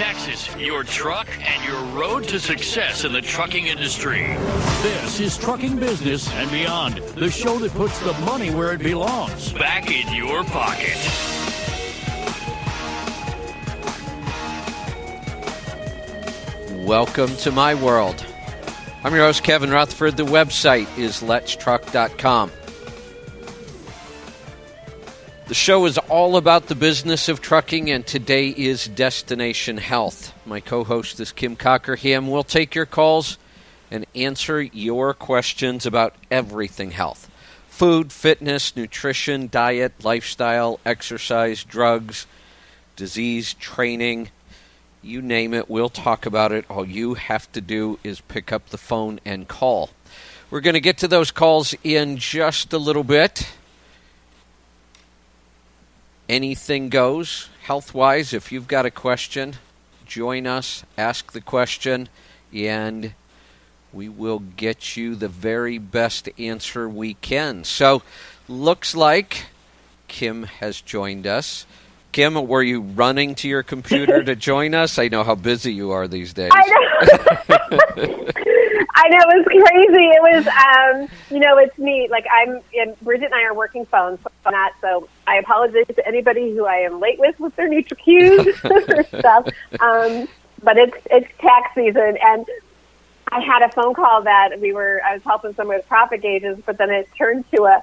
Texas, your truck, and your road to success in the trucking industry. This is Trucking Business and Beyond, the show that puts the money where it belongs, back in your pocket. Welcome to my world. I'm your host, Kevin Rutherford. The website is letstruck.com. The show is all about the business of trucking, and today is Destination Health. My co-host is Kim Cockerham. We'll take your calls and answer your questions about everything health. Food, fitness, nutrition, diet, lifestyle, exercise, drugs, disease, training, you name it, we'll talk about it. All you have to do is pick up the phone and call. We're going to get to those calls in just a little bit. Anything goes, health-wise. If you've got a question, join us, ask the question, and we will get you the very best answer we can. So, looks like Kim has joined us. Kim, were you running to your computer to join us? I know how busy you are these days. I know. I know, it was crazy. It was, it's neat. Like, Bridget and I are working phones, so I apologize to anybody who I am late with their NutriQs or stuff. But it's tax season, and I had a phone call that I was helping someone with profit gauges, but then it turned to a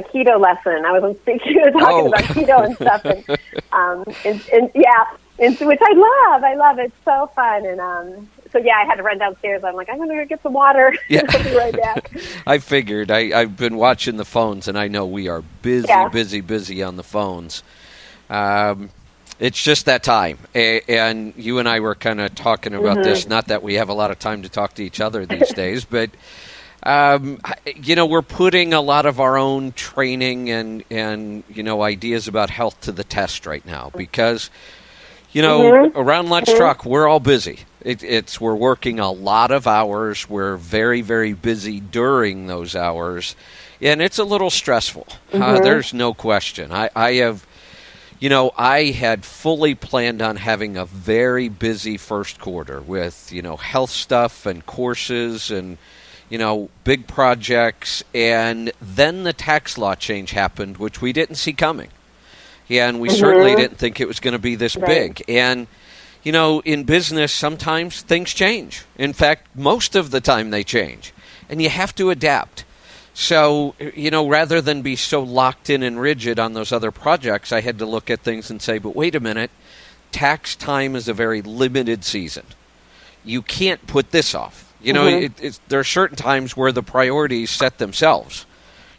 keto lesson. I was on speaking, talking about keto and stuff, which I love. It's so fun, and so I had to run downstairs. I'm like, I'm going to get some water. Yeah. I'll be right back. I figured. I've been watching the phones, and I know we are busy on the phones. It's just that time, and you and I were kind of talking about this. Not that we have a lot of time to talk to each other these days, but we're putting a lot of our own training and ideas about health to the test right now because, around Let's Truck, we're all busy. We're working a lot of hours. We're very, very busy during those hours, and it's a little stressful. There's no question. I had fully planned on having a very busy first quarter with, health stuff and courses and, big projects, and then the tax law change happened, which we didn't see coming. Yeah, and we certainly didn't think it was going to be this big. And, in business, sometimes things change. In fact, most of the time they change. And you have to adapt. So, rather than be so locked in and rigid on those other projects, I had to look at things and say, but wait a minute, tax time is a very limited season. You can't put this off. There are certain times where the priorities set themselves.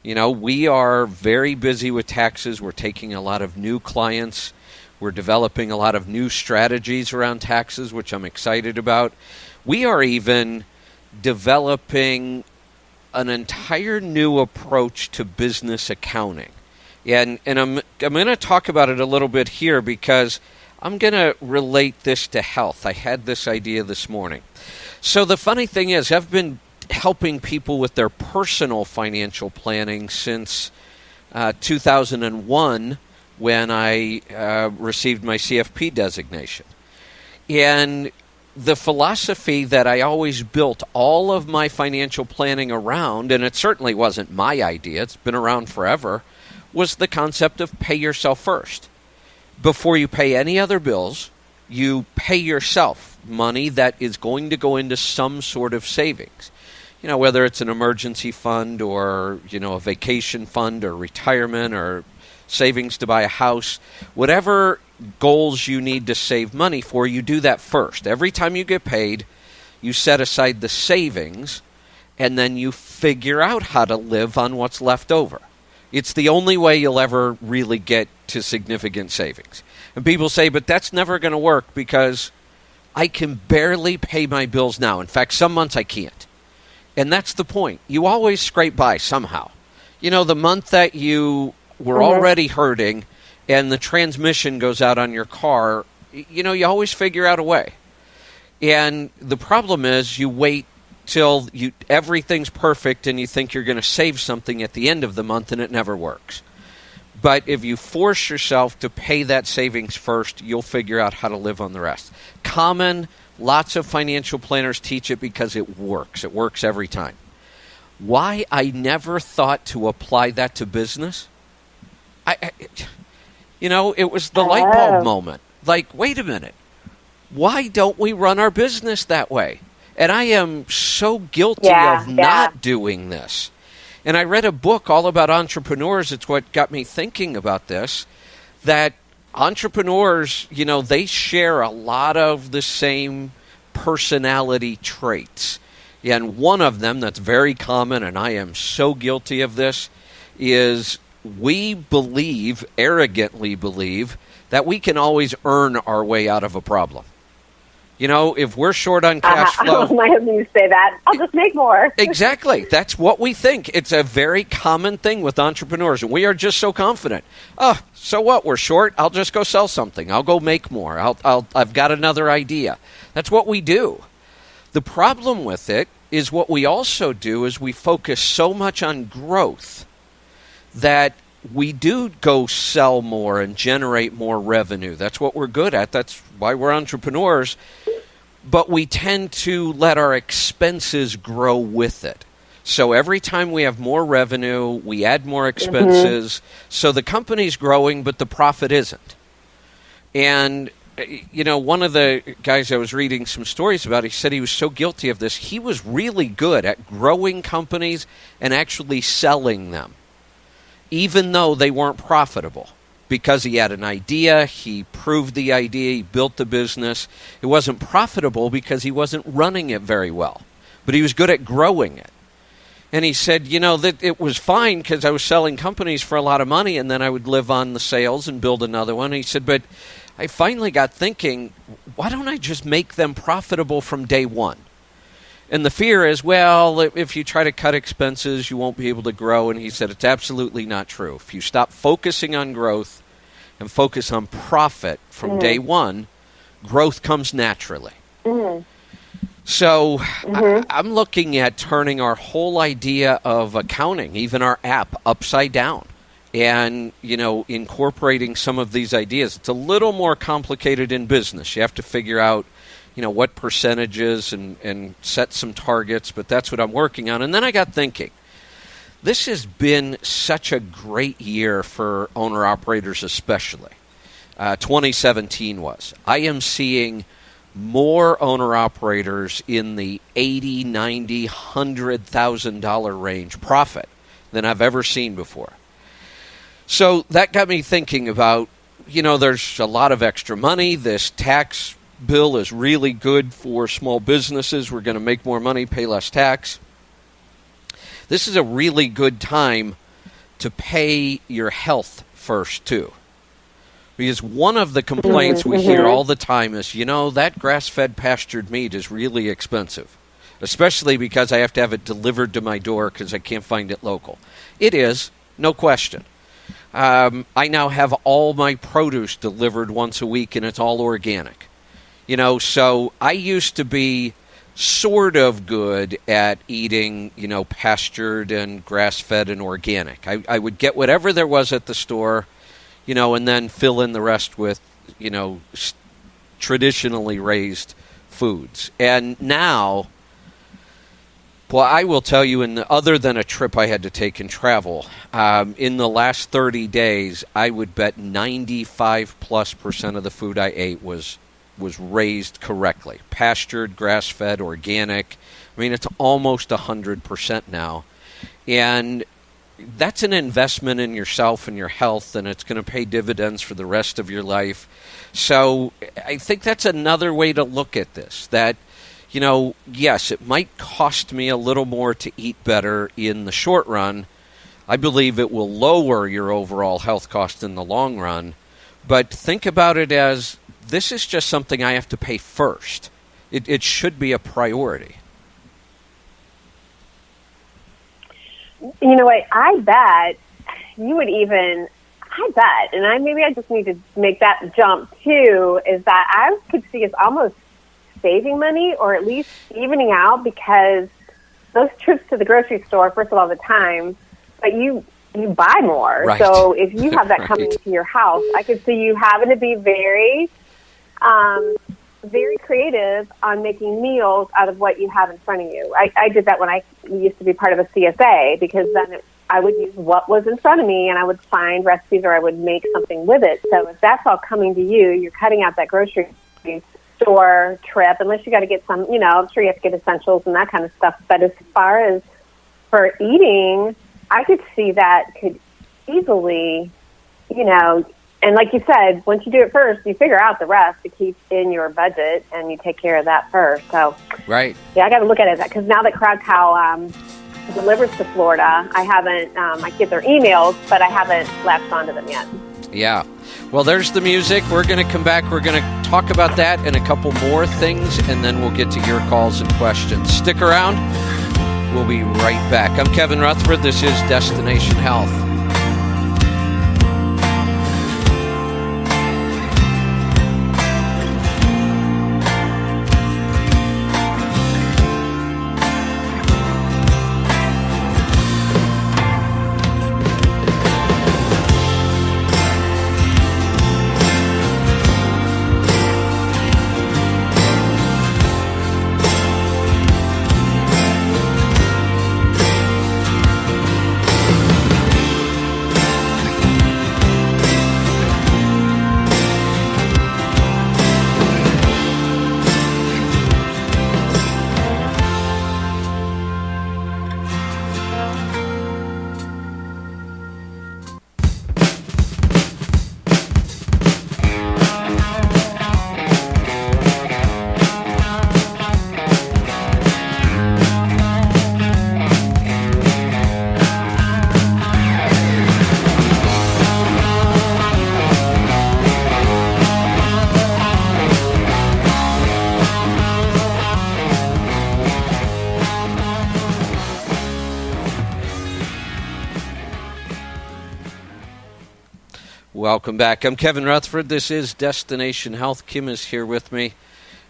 We are very busy with taxes. We're taking a lot of new clients. We're developing a lot of new strategies around taxes, which I'm excited about. We are even developing an entire new approach to business accounting. And I'm going to talk about it a little bit here because I'm going to relate this to health. I had this idea this morning. So the funny thing is, I've been helping people with their personal financial planning since 2001 when I received my CFP designation. And the philosophy that I always built all of my financial planning around, and it certainly wasn't my idea, it's been around forever, was the concept of pay yourself first. Before you pay any other bills, you pay yourself money that is going to go into some sort of savings. Whether it's an emergency fund or, a vacation fund or retirement or savings to buy a house, whatever goals you need to save money for, you do that first. Every time you get paid, you set aside the savings, and then you figure out how to live on what's left over. It's the only way you'll ever really get to significant savings. And people say, but that's never going to work because I can barely pay my bills now. In fact, some months I can't. And that's the point. You always scrape by somehow. The month that you were already hurting and the transmission goes out on your car, you always figure out a way. And the problem is you wait till everything's perfect and you think you're going to save something at the end of the month and it never works. But if you force yourself to pay that savings first, you'll figure out how to live on the rest. Common, lots of financial planners teach it because it works. It works every time. Why I never thought to apply that to business? It was the light bulb moment. Like, wait a minute. Why don't we run our business that way? And I am so guilty of not doing this. And I read a book all about entrepreneurs. It's what got me thinking about this, that entrepreneurs, they share a lot of the same personality traits. And one of them that's very common, and I am so guilty of this, is we arrogantly believe, that we can always earn our way out of a problem. If we're short on cash flow... My husband used to say that. I'll just make more. Exactly. That's what we think. It's a very common thing with entrepreneurs. And we are just so confident. Oh, so what? We're short. I'll just go sell something. I'll go make more. I've got another idea. That's what we do. The problem with it is what we also do is we focus so much on growth that we do go sell more and generate more revenue. That's what we're good at. That's why we're entrepreneurs. But we tend to let our expenses grow with it. So every time we have more revenue, we add more expenses. So the company's growing, but the profit isn't. And, one of the guys I was reading some stories about, he said he was so guilty of this. He was really good at growing companies and actually selling them, even though they weren't profitable, because he had an idea, he proved the idea, he built the business. It wasn't profitable because he wasn't running it very well, but he was good at growing it. And he said, that it was fine because I was selling companies for a lot of money, and then I would live on the sales and build another one. And he said, but I finally got thinking, why don't I just make them profitable from day one? And the fear is, well, if you try to cut expenses, you won't be able to grow. And he said it's absolutely not true. If you stop focusing on growth and focus on profit from day one, growth comes naturally. So I'm looking at turning our whole idea of accounting, even our app, upside down. And, incorporating some of these ideas. It's a little more complicated in business. You have to figure out what percentages and set some targets, but that's what I'm working on. And then I got thinking, this has been such a great year for owner-operators especially. 2017 was. I am seeing more owner-operators in the $80,000, $90,000, $100,000 range profit than I've ever seen before. So that got me thinking about, there's a lot of extra money. This tax bill is really good for small businesses. We're going to make more money, pay less tax. This is a really good time to pay your health first, too. Because one of the complaints we hear all the time is, that grass-fed pastured meat is really expensive, especially because I have to have it delivered to my door because I can't find it local. It is, no question. I now have all my produce delivered once a week, and it's all organic. So I used to be sort of good at eating, pastured and grass-fed and organic. I would get whatever there was at the store, and then fill in the rest with, traditionally raised foods. And now, well, I will tell you, other than a trip I had to take and travel, in the last 30 days, I would bet 95+% of the food I ate was raised correctly. Pastured, grass-fed, organic. I mean, it's almost 100% now. And that's an investment in yourself and your health, and it's going to pay dividends for the rest of your life. So I think that's another way to look at this, that, yes, it might cost me a little more to eat better in the short run. I believe it will lower your overall health cost in the long run. But think about it as, this is just something I have to pay first. It should be a priority. You know what? I bet you would even, and maybe I just need to make that jump too, is that I could see us almost saving money or at least evening out, because those trips to the grocery store, first of all, the time, but you you buy more. Right. So if you have that coming Right. to your house, I could see you having to be very, very creative on making meals out of what you have in front of you. I did that when I used to be part of a CSA, because then I would use what was in front of me, and I would find recipes, or I would make something with it. So if that's all coming to you, you're cutting out that grocery store trip, unless you got to get some, I'm sure you have to get essentials and that kind of stuff. But as far as for eating, I could see that could easily, and like you said, once you do it first, you figure out the rest to keep in your budget, and you take care of that first. So, Right. yeah, I got to look at it, because now that Crowd Cow delivers to Florida, I haven't, I get their emails, but I haven't latched onto them yet. Yeah. Well, there's the music. We're going to come back. We're going to talk about that and a couple more things, and then we'll get to your calls and questions. Stick around. We'll be right back. I'm Kevin Rutherford. This is Destination Health. Welcome back. I'm Kevin Rutherford. This is Destination Health. Kim is here with me.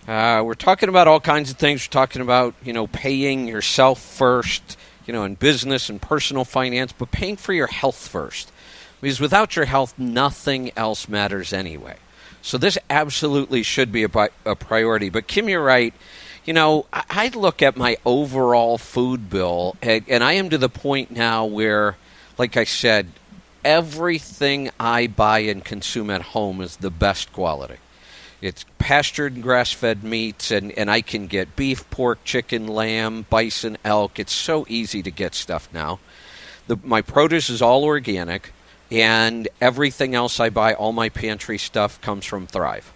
We're talking about all kinds of things. We're talking about, paying yourself first, in business and personal finance, but paying for your health first. Because without your health, nothing else matters anyway. So this absolutely should be a priority. But Kim, you're right. I look at my overall food bill, and I am to the point now where, like I said, everything I buy and consume at home is the best quality. It's pastured and grass-fed meats, and I can get beef, pork, chicken, lamb, bison, elk. It's so easy to get stuff now. My produce is all organic, and everything else I buy, all my pantry stuff, comes from Thrive.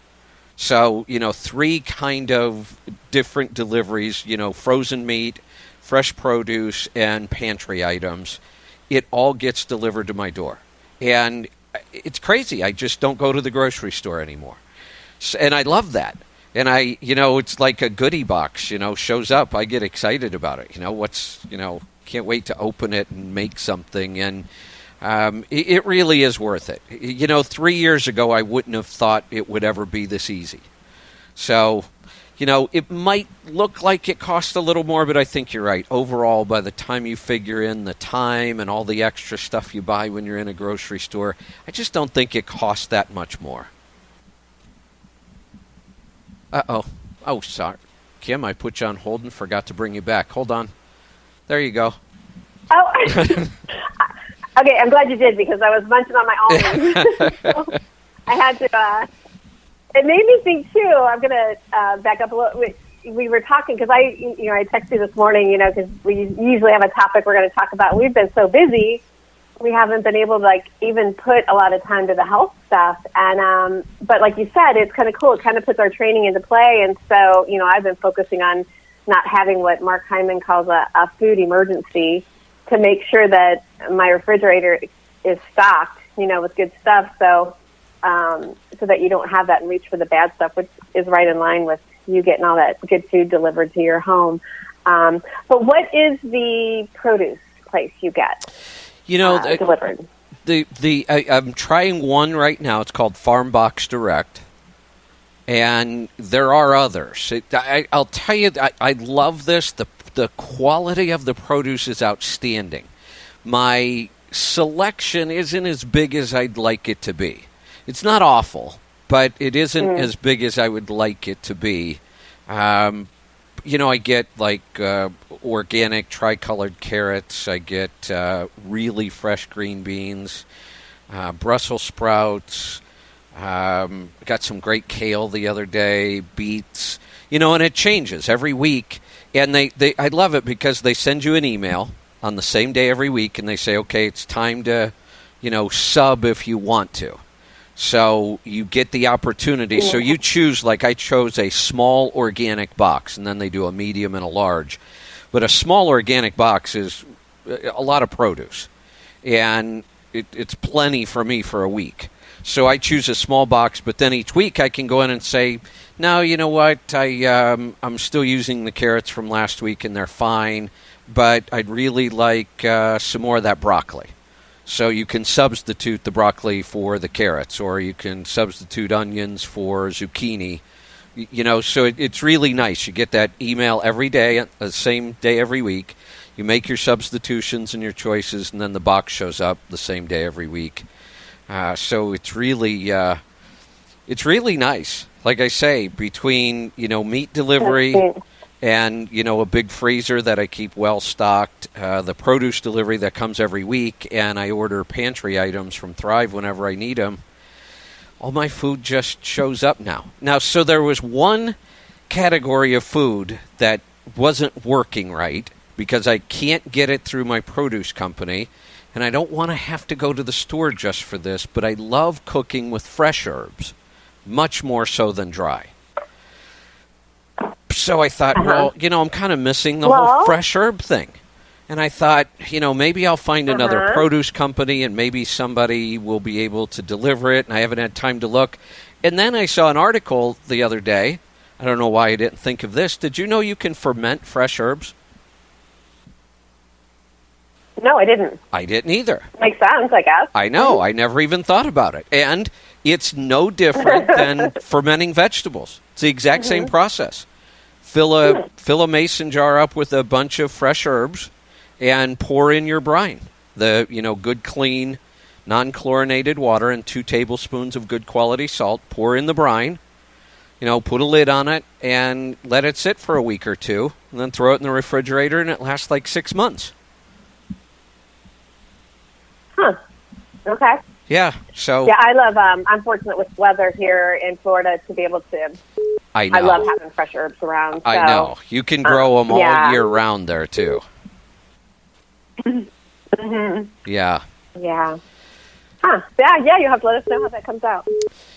So, 3 kind of different deliveries, frozen meat, fresh produce, and pantry items. It all gets delivered to my door. And it's crazy. I just don't go to the grocery store anymore. And I love that. And it's like a goodie box, shows up. I get excited about it. Can't wait to open it and make something. And it really is worth it. 3 years ago, I wouldn't have thought it would ever be this easy. So, it might look like it costs a little more, but I think you're right. Overall, by the time you figure in the time and all the extra stuff you buy when you're in a grocery store, I just don't think it costs that much more. Uh-oh. Oh, sorry. Kim, I put you on hold and forgot to bring you back. Hold on. There you go. Oh, okay. I'm glad you did, because I was munching on my almonds. So I had to. It made me think too. I'm going to back up a little. We were talking, because I texted you this morning. Because we usually have a topic we're going to talk about. We've been so busy, we haven't been able to even put a lot of time to the health stuff. And but like you said, it's kind of cool. It kind of puts our training into play. And so I've been focusing on not having what Mark Hyman calls a food emergency, to make sure that my refrigerator is stocked, with good stuff. So that you don't have that and reach for the bad stuff, which is right in line with you getting all that good food delivered to your home. But what is the produce place you get delivered? I'm trying one right now. It's called Farm Box Direct, and there are others. I'll tell you, I love this. The quality of the produce is outstanding. My selection isn't as big as I'd like it to be. It's not awful, but it isn't as big as I would like it to be. I get organic tricolored carrots. I get really fresh green beans, Brussels sprouts. Got some great kale the other day, beets. And it changes every week. And I love it because they send you an email on the same day every week, and they say, okay, it's time to, sub if you want to. So you get the opportunity. So you choose, like I chose a small organic box, and then they do a medium and a large. But a small organic box is a lot of produce, and it's plenty for me for a week. So I choose a small box, but then each week I can go in and say, no, you know what, I'm still using the carrots from last week, and they're fine, but I'd really like some more of that broccoli. So you can substitute the broccoli for the carrots, or you can substitute onions for zucchini. So it's really nice. You get that email every day, the same day every week. You make your substitutions and your choices, and then the box shows up the same day every week. So it's really nice. Like I say, between meat delivery and a big freezer that I keep well stocked, the produce delivery that comes every week, and I order pantry items from Thrive whenever I need them. All my food just shows up now. So there was one category of food that wasn't working right because I can't get it through my produce company. And I don't want to have to go to the store just for this, but I love cooking with fresh herbs, much more so than dry. So I thought, I'm kind of missing the whole fresh herb thing. And I thought, maybe I'll find another produce company, and maybe somebody will be able to deliver it, and I haven't had time to look. And then I saw an article the other day. I don't know why I didn't think of this. Did you know you can ferment fresh herbs? No, I didn't. I didn't either. Makes sense, I guess. I know. I never even thought about it. And it's no different than fermenting vegetables. It's the exact same process. Fill a mason jar up with a bunch of fresh herbs and pour in your brine. The, good, clean, non-chlorinated water and 2 tablespoons of good quality salt. Pour in the brine. Put a lid on it and let it sit for a week or two. And then throw it in the refrigerator, and it lasts like 6 months. Huh. Okay. Yeah. So. Yeah, I love. I'm fortunate with weather here in Florida to be able to. I know. I love having fresh herbs around. So, I know. You can grow them all year round there too. Yeah. Yeah. Huh. Yeah. You have to let us know how that comes out.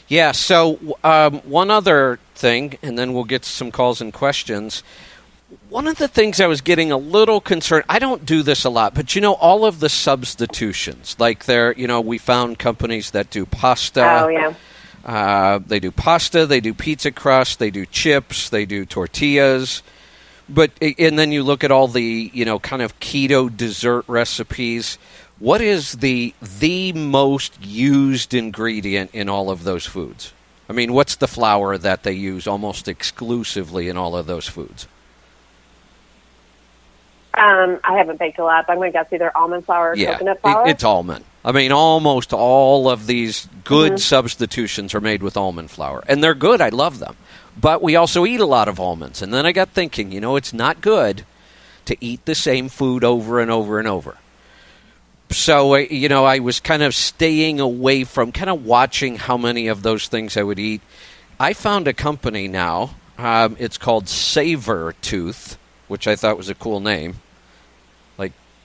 Yeah. So one other thing, and then we'll get to some calls and questions. One of the things I was getting a little concerned, I don't do this a lot, but all of the substitutions, like we found companies that do pasta. Oh, yeah. They do pasta, they do pizza crust, they do chips, they do tortillas. And then you look at all the, kind of keto dessert recipes. What is the most used ingredient in all of those foods? I mean, what's the flour that they use almost exclusively in all of those foods? I haven't baked a lot, but I'm going to guess either almond flour or coconut flour. It's almond. I mean, almost all of these good substitutions are made with almond flour. And they're good. I love them. But we also eat a lot of almonds. And then I got thinking, it's not good to eat the same food over and over and over. So, I was kind of staying away from kind of watching how many of those things I would eat. I found a company now. It's called Savor Tooth, which I thought was a cool name.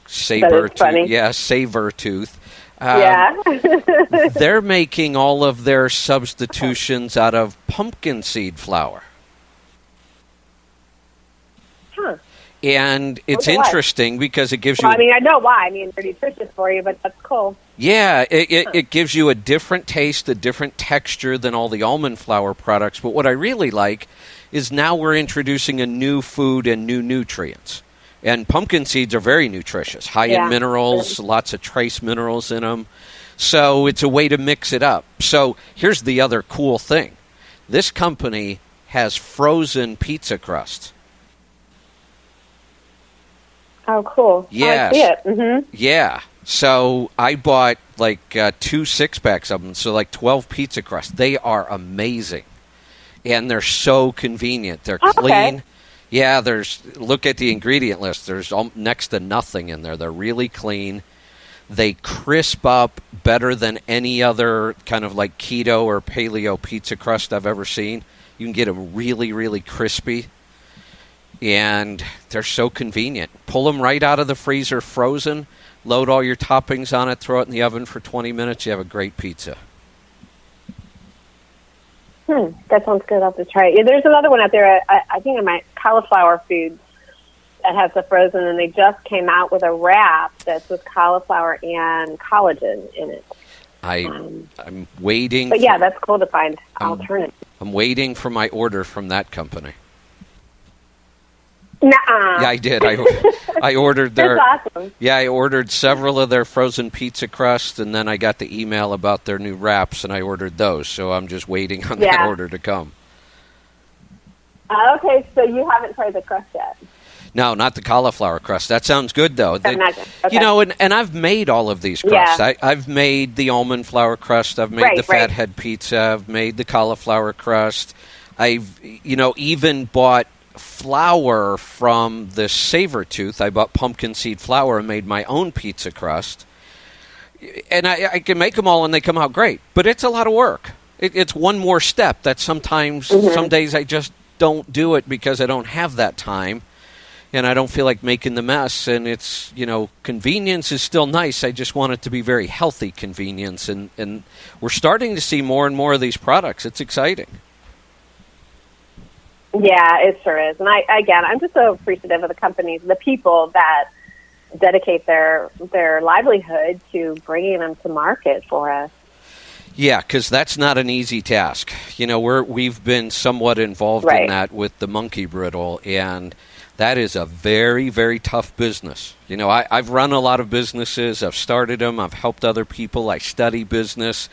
Saber Tooth. Yeah, Saber Tooth. They're making all of their substitutions out of pumpkin seed flour. Huh. And it's interesting because it gives you... Well, I know why. I mean, they're nutritious for you, but that's cool. Yeah, it gives you a different taste, a different texture than all the almond flour products. But what I really like is now we're introducing a new food and new nutrients. And pumpkin seeds are very nutritious, high in minerals, lots of trace minerals in them. So it's a way to mix it up. So here's the other cool thing. This company has frozen pizza crust. Oh, cool. Yes. I see it. Mm-hmm. Yeah. So I bought like 2 6-packs of them, so like 12 pizza crusts. They are amazing, and they're so convenient. They're clean. Okay. Yeah, look at the ingredient list. There's next to nothing in there. They're really clean. They crisp up better than any other kind of like keto or paleo pizza crust I've ever seen. You can get them really, really crispy, and they're so convenient. Pull them right out of the freezer frozen, load all your toppings on it, throw it in the oven for 20 minutes. You have a great pizza. That sounds good. I'll have to try it. Yeah, there's another one out there. I think it might cauliflower foods that has the frozen, and they just came out with a wrap that's with cauliflower and collagen in it. I'm waiting. But yeah, that's cool to find alternatives. I'm waiting for my order from that company. Nuh-uh. Yeah, I did. I ordered their. That's awesome. Yeah, I ordered several of their frozen pizza crusts, and then I got the email about their new wraps, and I ordered those. So I'm just waiting on that order to come. Okay, so you haven't tried the crust yet. No, not the cauliflower crust. That sounds good, though. Okay. You know, and I've made all of these crusts. Yeah. I've made the almond flour crust. I've made the fathead pizza. I've made the cauliflower crust. I've, even bought flour from the Sabertooth. I bought pumpkin seed flour and made my own pizza crust. And I can make them all, and they come out great. But it's a lot of work. It's one more step that sometimes, some days I just don't do it because I don't have that time. And I don't feel like making the mess, and it's, convenience is still nice. I just want it to be very healthy convenience, and we're starting to see more and more of these products. It's exciting. Yeah, it sure is. And I'm just so appreciative of the companies, the people that dedicate their livelihood to bringing them to market for us. Yeah, because that's not an easy task. We've been somewhat involved in that with the monkey brittle, and that is a very, very tough business. I've run a lot of businesses. I've started them. I've helped other people. I study business.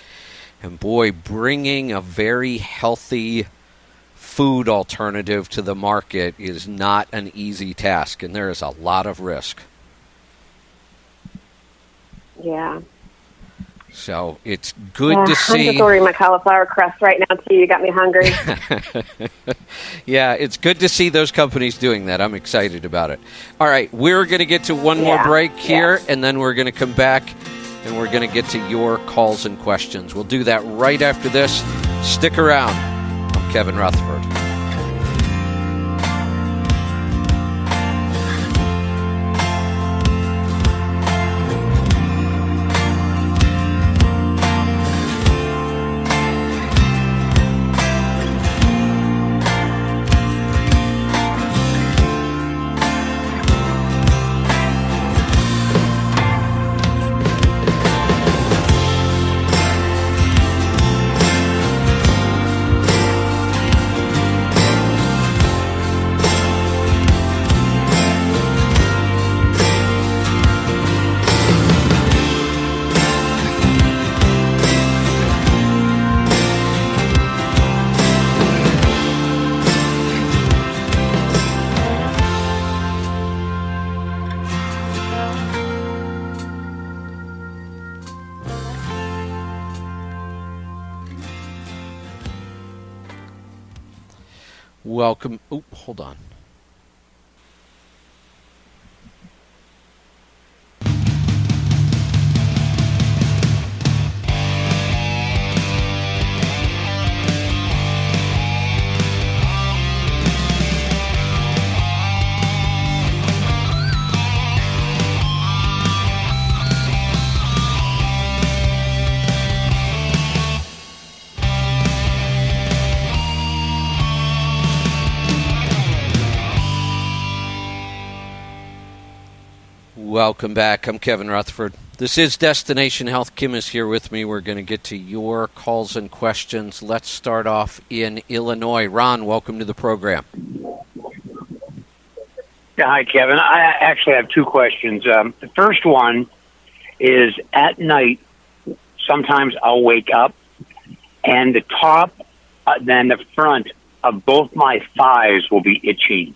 And boy, bringing a very healthy food alternative to the market is not an easy task, and there is a lot of risk. Yeah. So it's good to see. I'm just ordering my cauliflower crust right now, too. You got me hungry. Yeah, it's good to see those companies doing that. I'm excited about it. All right, we're going to get to one more break here, and then we're going to come back, and we're going to get to your calls and questions. We'll do that right after this. Stick around. I'm Kevin Rutherford. Welcome. Oh, hold on. Welcome back. I'm Kevin Rutherford. This is Destination Health. Kim is here with me. We're going to get to your calls and questions. Let's start off in Illinois. Ron, welcome to the program. Yeah, hi, Kevin. I actually have two questions. The first one is at night, sometimes I'll wake up, and the top, then the front of both my thighs will be itchy.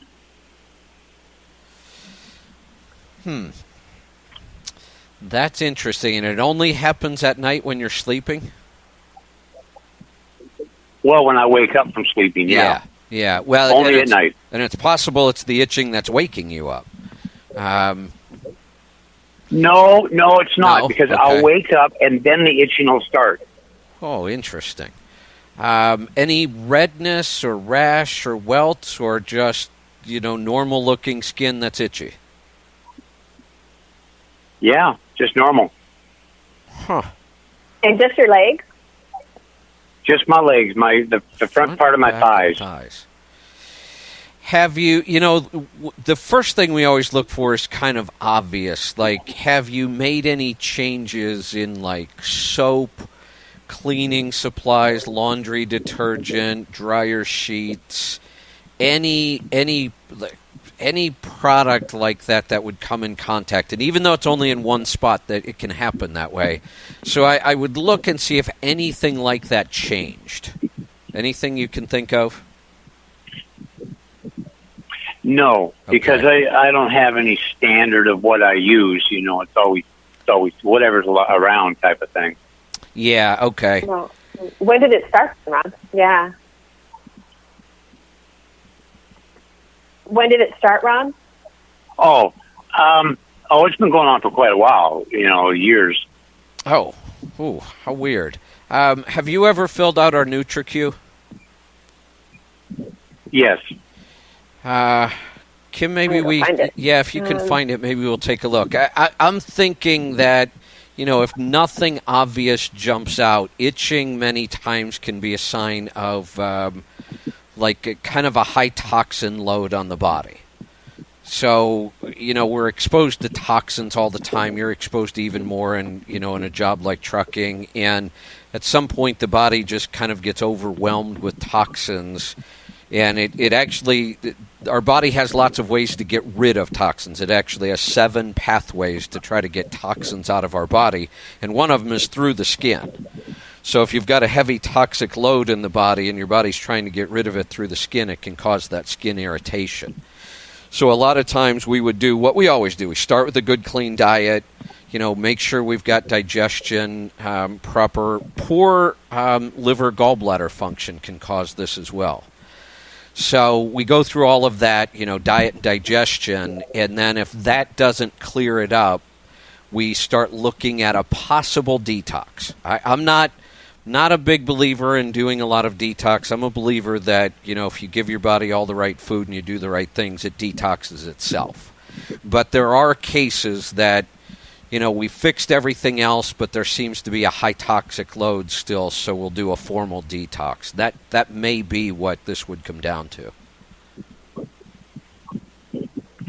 That's interesting, and it only happens at night when you're sleeping? Well, when I wake up from sleeping, yeah. Yeah. Well, only at night. And it's possible it's the itching that's waking you up. No, it's not, No? because Okay. I'll wake up and then the itching will start. Oh, interesting. Any redness or rash or welts, or just, normal-looking skin that's itchy? Yeah, just normal. Huh. And just your legs? Just my legs, the front part of my back, thighs. Have you, the first thing we always look for is kind of obvious. Like, have you made any changes in, like, soap, cleaning supplies, laundry detergent, dryer sheets, any product like that would come in contact? And even though it's only in one spot, that it can happen that way. So I would look and see if anything like that changed. Anything you can think of? No, because I don't have any standard of what I use. It's always whatever's around type of thing. Yeah, okay. Well, when did it start, Ron? Yeah. When did it start, Ron? It's been going on for quite a while, years. Oh, ooh, how weird. Have you ever filled out our NutriQ? Yes. Kim, maybe if you can find it, maybe we'll take a look. I'm thinking that, if nothing obvious jumps out, itching many times can be a sign of, kind of a high toxin load on the body. So, we're exposed to toxins all the time. You're exposed to even more in a job like trucking. And at some point, the body just kind of gets overwhelmed with toxins. And it actually, our body has lots of ways to get rid of toxins. It actually has 7 pathways to try to get toxins out of our body. And one of them is through the skin. So if you've got a heavy toxic load in the body and your body's trying to get rid of it through the skin, it can cause that skin irritation. So a lot of times we would do what we always do. We start with a good, clean diet, make sure we've got digestion proper. Poor liver gallbladder function can cause this as well. So we go through all of that, diet and digestion, and then if that doesn't clear it up, we start looking at a possible detox. I'm not a big believer in doing a lot of detox. I'm a believer that, if you give your body all the right food and you do the right things, it detoxes itself. But there are cases that, we fixed everything else, but there seems to be a high toxic load still, so we'll do a formal detox. That may be what this would come down to.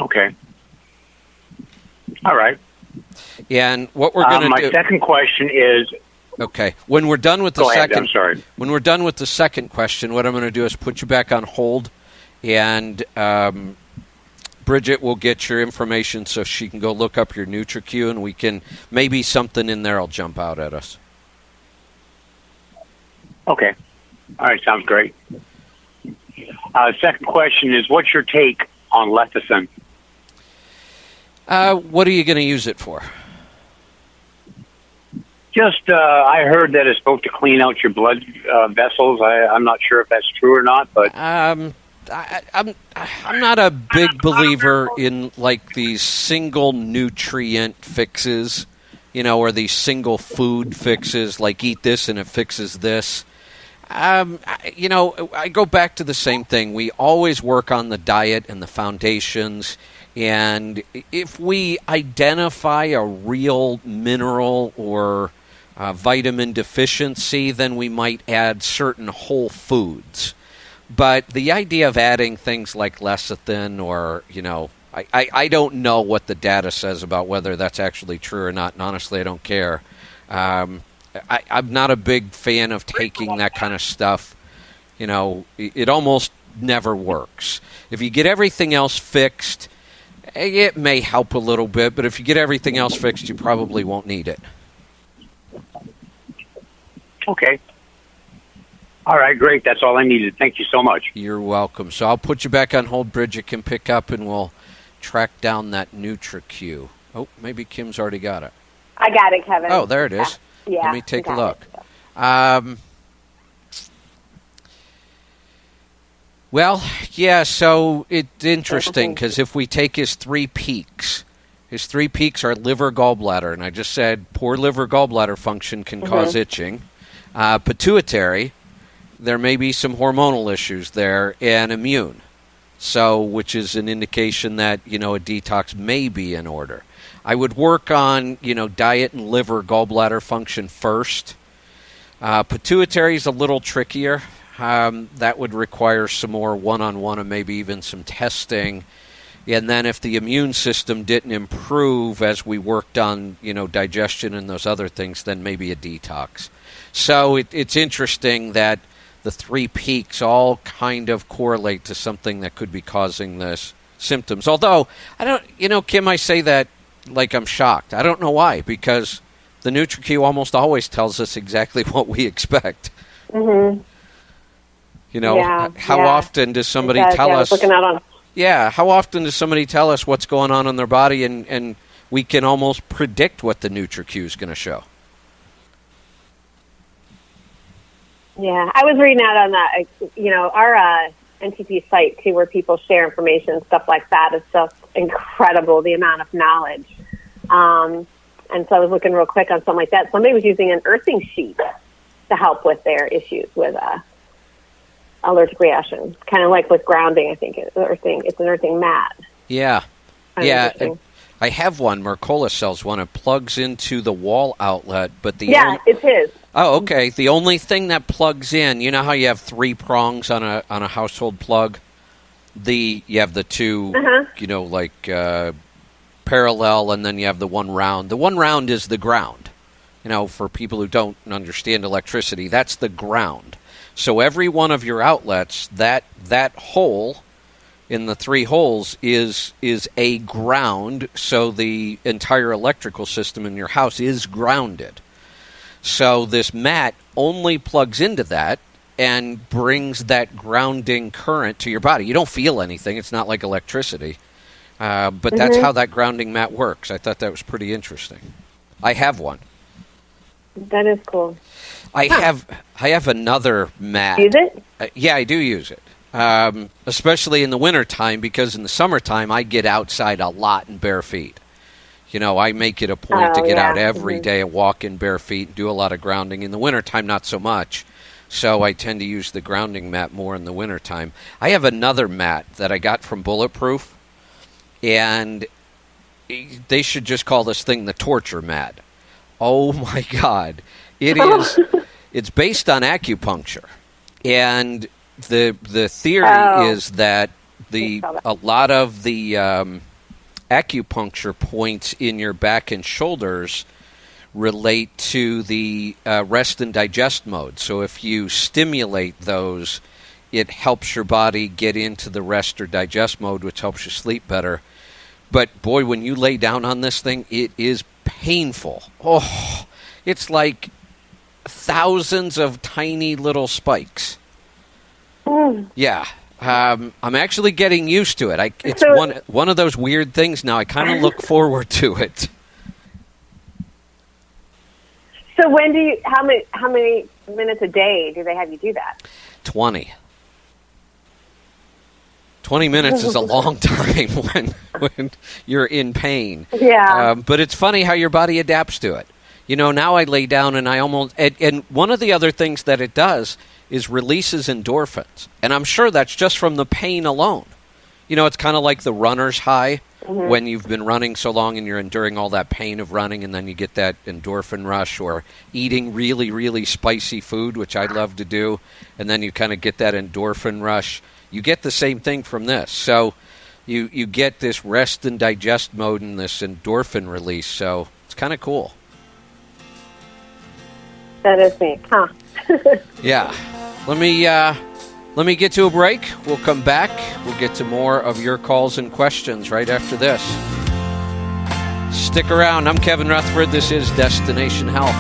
Okay. All right. And what we're going to do... My second question is... Okay. When we're done with the Go ahead, second... I'm sorry. When we're done with the second question, what I'm going to do is put you back on hold, and Bridget will get your information so she can go look up your NutriQ, and we can... Maybe something in there will jump out at us. Okay. All right, sounds great. Second question is, what's your take on lecithin? What are you going to use it for? Just, I heard that it's supposed to clean out your blood vessels. I'm not sure if that's true or not, but I'm not a big believer in like these single nutrient fixes, or these single food fixes, like eat this and it fixes this. I go back to the same thing. We always work on the diet and the foundations. And if we identify a real mineral or vitamin deficiency, then we might add certain whole foods. But the idea of adding things like lecithin or, I don't know what the data says about whether that's actually true or not, and honestly, I don't care. I'm not a big fan of taking that kind of stuff. It almost never works. If you get everything else fixed, it may help a little bit, but if you get everything else fixed, you probably won't need it. Okay. All right, great. That's all I needed. Thank you so much. You're welcome. So I'll put you back on hold. Bridget can pick up, and we'll track down that NutriQ. Oh, maybe Kim's already got it. I got it, Kevin. Oh, there it is. Yeah. Let me take a look. It. Well, yeah, so it's interesting because if we take his 3 peaks are liver, gallbladder, and I just said poor liver, gallbladder function can cause itching. Pituitary, there may be some hormonal issues there, and immune, so which is an indication that, a detox may be in order. I would work on, diet and liver, gallbladder function first. Pituitary is a little trickier. That would require some more one-on-one and maybe even some testing. And then if the immune system didn't improve as we worked on, digestion and those other things, then maybe a detox. So it's interesting that the 3 peaks all kind of correlate to something that could be causing this symptoms. Although, I don't, Kim, I say that like I'm shocked. I don't know why, because the NutriQ almost always tells us exactly what we expect. Mm-hmm. How often does somebody tell us? How often does somebody tell us what's going on in their body, and we can almost predict what the NutriQ is going to show? Yeah, I was reading out on that, our NTP site, too, where people share information and stuff like that is just incredible, the amount of knowledge. And so I was looking real quick on something like that. Somebody was using an earthing sheet to help with their issues with allergic reaction, kind of like with grounding. I think it's an earthing mat. Yeah, I have one. Mercola sells one. It plugs into the wall outlet, but it's his. Oh, okay. The only thing that plugs in, you know how you have 3 prongs on a household plug. You have the 2, parallel, and then you have the one round. The one round is the ground. For people who don't understand electricity, that's the ground. So every one of your outlets, that hole in the 3 holes is a ground, so the entire electrical system in your house is grounded. So this mat only plugs into that and brings that grounding current to your body. You don't feel anything. It's not like electricity. But that's how that grounding mat works. I thought that was pretty interesting. I have one. That is cool. I have another mat. Use it? Yeah, I do use it. Especially in the wintertime, because in the summertime I get outside a lot in bare feet. I make it a point to get out every day and walk in bare feet and do a lot of grounding. In the wintertime, not so much. So I tend to use the grounding mat more in the wintertime. I have another mat that I got from Bulletproof, and they should just call this thing the torture mat. Oh, my God. It is. It's based on acupuncture. And the theory is that a lot of the acupuncture points in your back and shoulders relate to the rest and digest mode. So if you stimulate those, it helps your body get into the rest or digest mode, which helps you sleep better. But boy, when you lay down on this thing, it is painful. Oh, it's like thousands of tiny little spikes. Yeah. I'm actually getting used to it. It's one of those weird things now. I kind of look forward to it. So how many minutes a day do they have you do that? 20. 20 minutes is a long time when you're in pain. Yeah. But it's funny how your body adapts to it. Now I lay down and and one of the other things that it does is releases endorphins. And I'm sure that's just from the pain alone. It's kind of like the runner's high when you've been running so long and you're enduring all that pain of running, and then you get that endorphin rush, or eating really, really spicy food, which I love to do, and then you kind of get that endorphin rush. You get the same thing from this. So you get this rest and digest mode and this endorphin release. So it's kind of cool. That is neat, huh? Yeah. Let me get to a break. We'll come back. We'll get to more of your calls and questions right after this. Stick around. I'm Kevin Rutherford. This is Destination Health.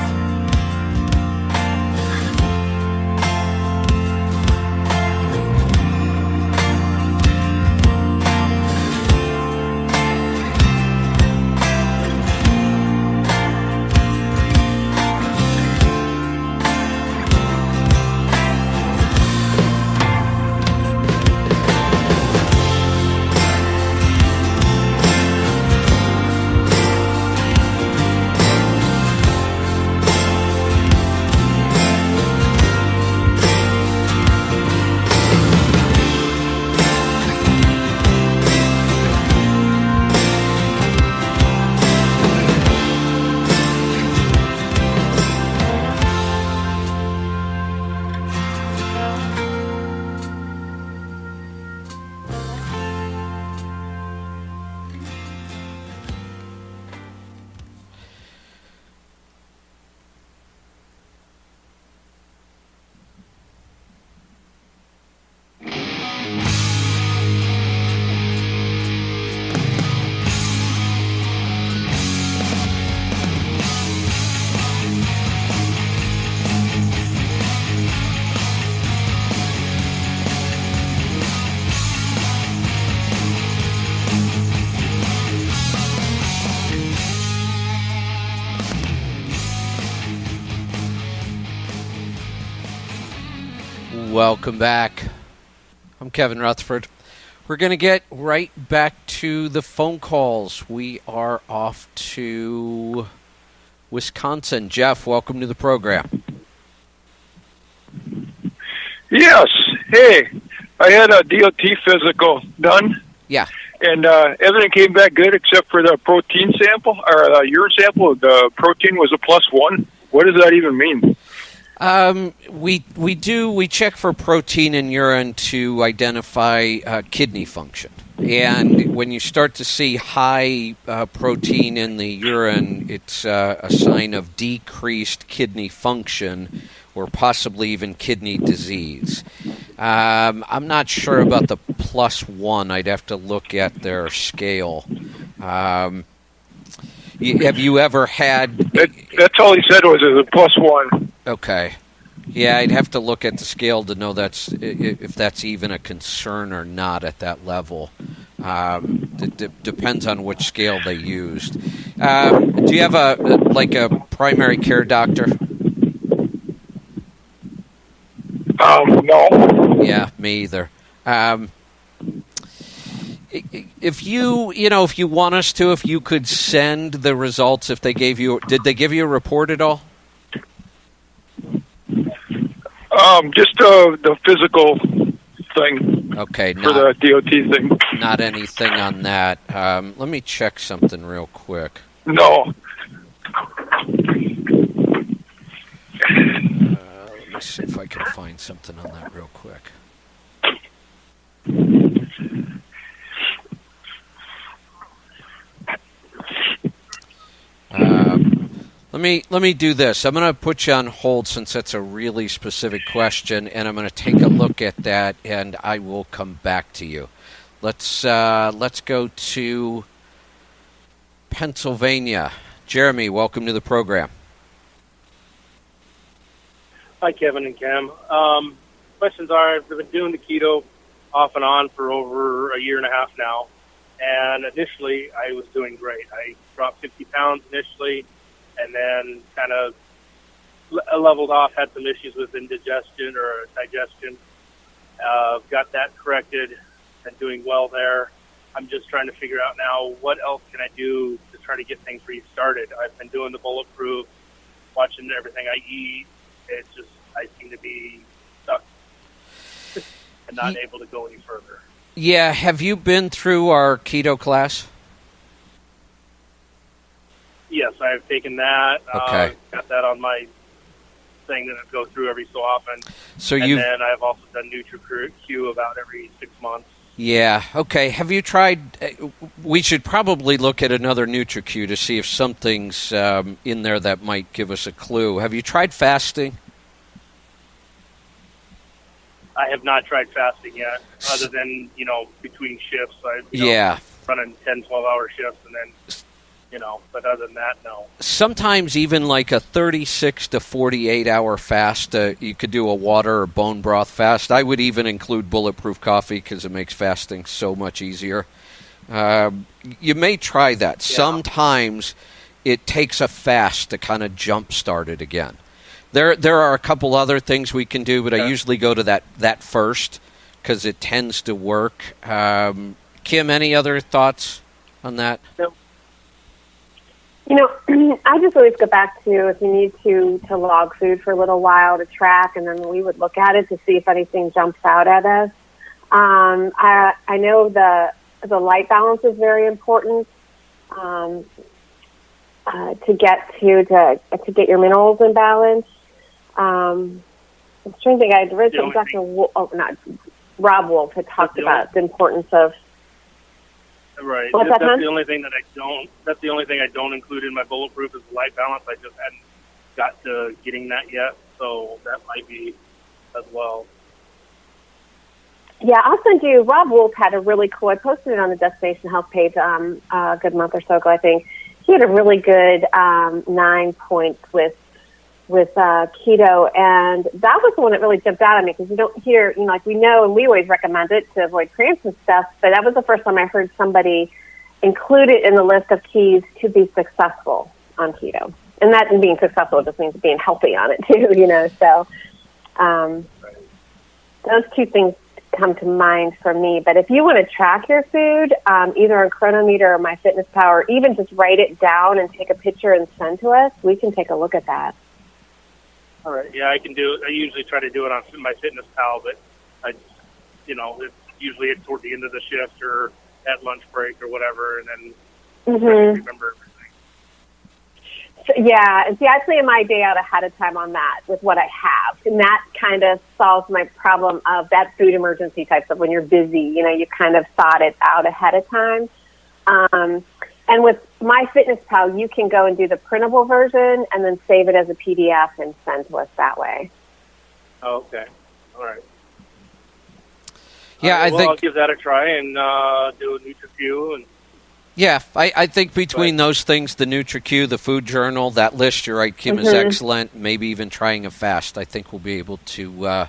Welcome back. I'm Kevin Rutherford. We're going to get right back to the phone calls. We are off to Wisconsin. Jeff, welcome to the program. Yes. Hey, I had a DOT physical done. Yeah. And everything came back good except for the protein sample, or the urine sample. The protein was a +1. What does that even mean? We check for protein in urine to identify kidney function. And when you start to see high protein in the urine, it's a sign of decreased kidney function or possibly even kidney disease. I'm not sure about the +1. I'd have to look at their scale. Have you ever had... That's all he said was it was a +1. Okay. Yeah, I'd have to look at the scale to know if that's even a concern or not at that level. It depends on which scale they used. Do you have a primary care doctor? No. Yeah, me either. If you want us to, if you could send the results, did they give you a report at all? Just the physical thing. Okay. For the DOT thing. Not anything on that. Let me check something real quick. No. Let me see if I can find something on that real quick. Let me do this. I'm going to put you on hold since that's a really specific question, and I'm going to take a look at that, and I will come back to you. Let's go to Pennsylvania. Jeremy, welcome to the program. Hi, Kevin and Cam. Questions are, I've been doing the keto off and on for over a year and a half now, and initially I was doing great. I dropped 50 pounds initially, and then kind of leveled off, had some issues with indigestion or digestion. Got that corrected and doing well there. I'm just trying to figure out now what else can I do to try to get things restarted. I've been doing the bulletproof, watching everything I eat. It's just, I seem to be stuck and not able to go any further. Yeah, have you been through our keto class? Yes, I've taken that. Okay. Got that on my thing that I go through every so often. And then I've also done NutriQ about every 6 months. Yeah, okay. Have you tried... we should probably look at another NutriQ to see if something's in there that might give us a clue. Have you tried fasting? I have not tried fasting yet, other than, between shifts. Running 10, 12-hour shifts, and then... but other than that, no. Sometimes even like a 36 to 48-hour fast, you could do a water or bone broth fast. I would even include bulletproof coffee because it makes fasting so much easier. You may try that. Yeah. Sometimes it takes a fast to kind of jumpstart it again. There are a couple other things we can do, but I usually go to that first because it tends to work. Kim, any other thoughts on that? No. I just always go back to if you need to log food for a little while to track, and then we would look at it to see if anything jumps out at us. I know the light balance is very important to get to get your minerals in balance. I'm trying to think. I read Rob Wolf had talked about the importance of. Right. What's that's that, the only thing that I don't. That's the only thing I don't include in my bulletproof is light balance. I just hadn't got to getting that yet, so that might be as well. Yeah, I'll send you. Rob Wolf had a really cool. I posted it on the Destination Health page a good month or so ago. I think he had a really good 9 points with keto, and that was the one that really jumped out at me because you don't hear, like we know, and we always recommend it to avoid cramps and stuff, but that was the first time I heard somebody include it in the list of keys to be successful on keto. And that, and being successful just means being healthy on it too, so. Those two things come to mind for me. But if you want to track your food, either on Chronometer or MyFitnessPal, or even just write it down and take a picture and send to us, we can take a look at that. All right. Yeah, I can do it. I usually try to do it on MyFitnessPal, but it's usually toward the end of the shift or at lunch break or whatever, and then remember everything. So, yeah, and see, I plan my day out ahead of time on that with what I have, and that kind of solves my problem of that food emergency type stuff. When you're busy, you kind of thought it out ahead of time. And with MyFitnessPal, you can go and do the printable version and then save it as a PDF and send to us that way. Oh, okay. All right. Yeah, I'll give that a try and do a NutriQ. And yeah, I think between those things, the NutriQ, the food journal, that list, you're right, Kim, is excellent. Maybe even trying a fast, I think we'll be able to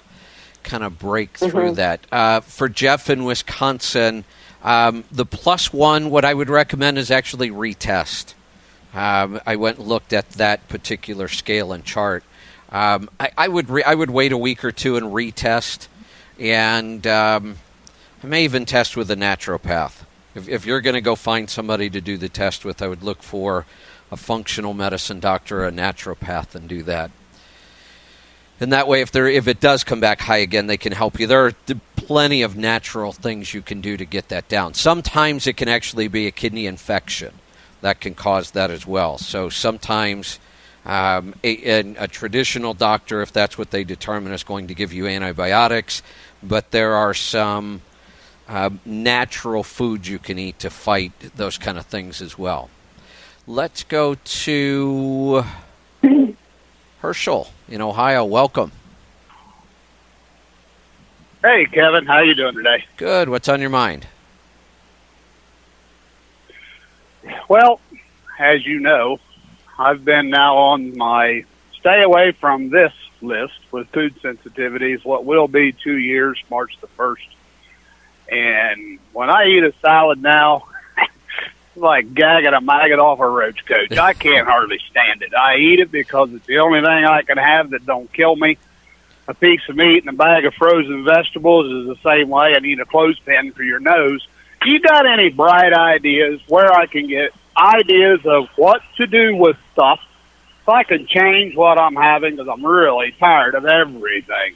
kind of break through that. For Jeff in Wisconsin, the +1, what I would recommend is actually retest. I went and looked at that particular scale and chart. I would wait a week or two and retest, and I may even test with a naturopath. If you're going to go find somebody to do the test with, I would look for a functional medicine doctor or a naturopath and do that. And that way, if it does come back high again, they can help you. There are plenty of natural things you can do to get that down. Sometimes it can actually be a kidney infection that can cause that as well. So sometimes a traditional doctor, if that's what they determine, is going to give you antibiotics, but there are some natural foods you can eat to fight those kind of things as well. Let's go to Herschel in Ohio. Welcome. Hey, Kevin. How you doing today? Good. What's on your mind? Well, as you know, I've been now on my stay away from this list with food sensitivities, what will be 2 years, March the 1st. And when I eat a salad now, it's like gagging a maggot off a roach coach. I can't hardly stand it. I eat it because it's the only thing I can have that don't kill me. A piece of meat and a bag of frozen vegetables is the same way. I need a clothespin for your nose. You got any bright ideas where I can get ideas of what to do with stuff so I can change what I'm having, because I'm really tired of everything?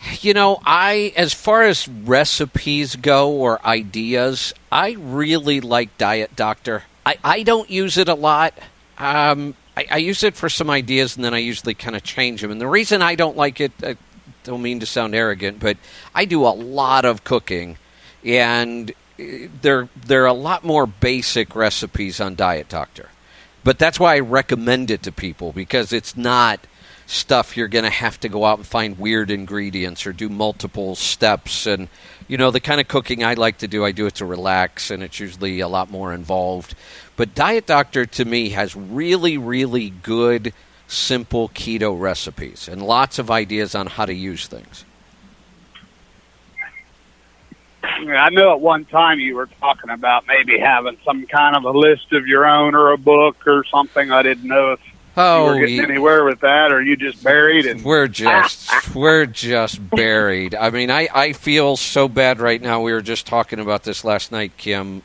As far as recipes go or ideas, I really like Diet Doctor. I don't use it a lot. I use it for some ideas, and then I usually kind of change them. And the reason I don't like it, I don't mean to sound arrogant, but I do a lot of cooking, and there are a lot more basic recipes on Diet Doctor. But that's why I recommend it to people, because it's not stuff you're going to have to go out and find weird ingredients or do multiple steps. And, the kind of cooking I like to do, I do it to relax, and it's usually a lot more involved. But Diet Doctor, to me, has really, really good, simple keto recipes and lots of ideas on how to use things. I know at one time you were talking about maybe having some kind of a list of your own or a book or something. I didn't know if you were getting anywhere with that, or you just buried it. We're just buried. I mean, I feel so bad right now. We were just talking about this last night, Kim.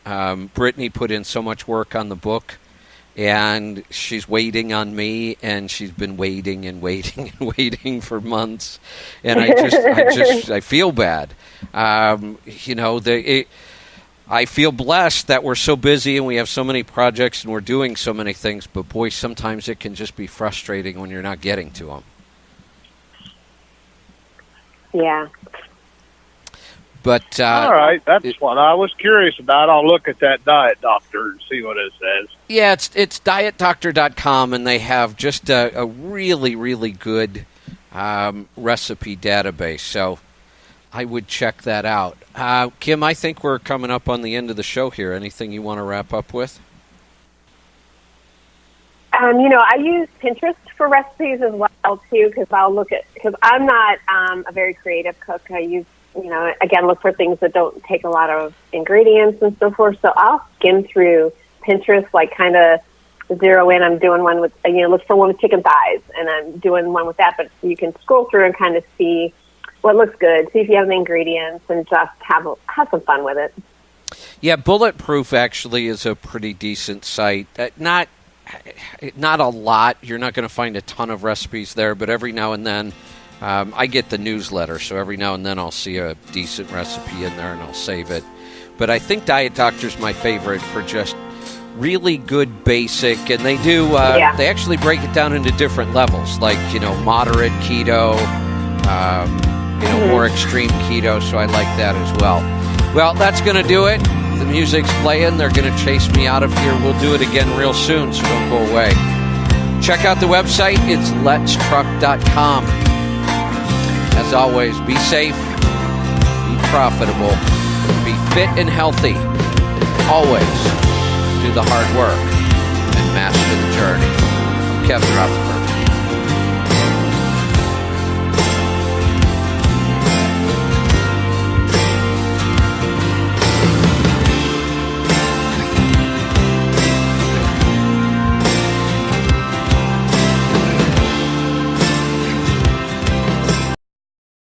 Brittany put in so much work on the book, and she's waiting on me, and she's been waiting and waiting and waiting for months, and I feel bad. I feel blessed that we're so busy and we have so many projects and we're doing so many things, but boy, sometimes it can just be frustrating when you're not getting to them. Yeah. But all right, that's what I was curious about. I'll look at that Diet Doctor and see what it says. Yeah, it's dietdoctor.com, and they have just a really, really good recipe database. So I would check that out. Kim, I think we're coming up on the end of the show here. Anything you want to wrap up with? I use Pinterest for recipes as well, too, because I'm not a very creative cook. I use, again, look for things that don't take a lot of ingredients and so forth. So I'll skim through Pinterest, kind of zero in. I'm doing one with, look for one with chicken thighs, and I'm doing one with that. But you can scroll through and kind of see what looks good, see if you have the ingredients, and just have some fun with it. Yeah, Bulletproof actually is a pretty decent site. Not a lot. You're not going to find a ton of recipes there, but every now and then I get the newsletter, so every now and then I'll see a decent recipe in there and I'll save it. But I think Diet Doctor's my favorite for just really good basic, and they do. They actually break it down into different levels, like moderate keto, more extreme keto. So I like that as well. Well, that's going to do it. The music's playing. They're going to chase me out of here. We'll do it again real soon, so don't go away. Check out the website. It's letstruck.com. As always, be safe, be profitable, be fit and healthy. Always do the hard work and master the journey. I'm Kevin Rutherford.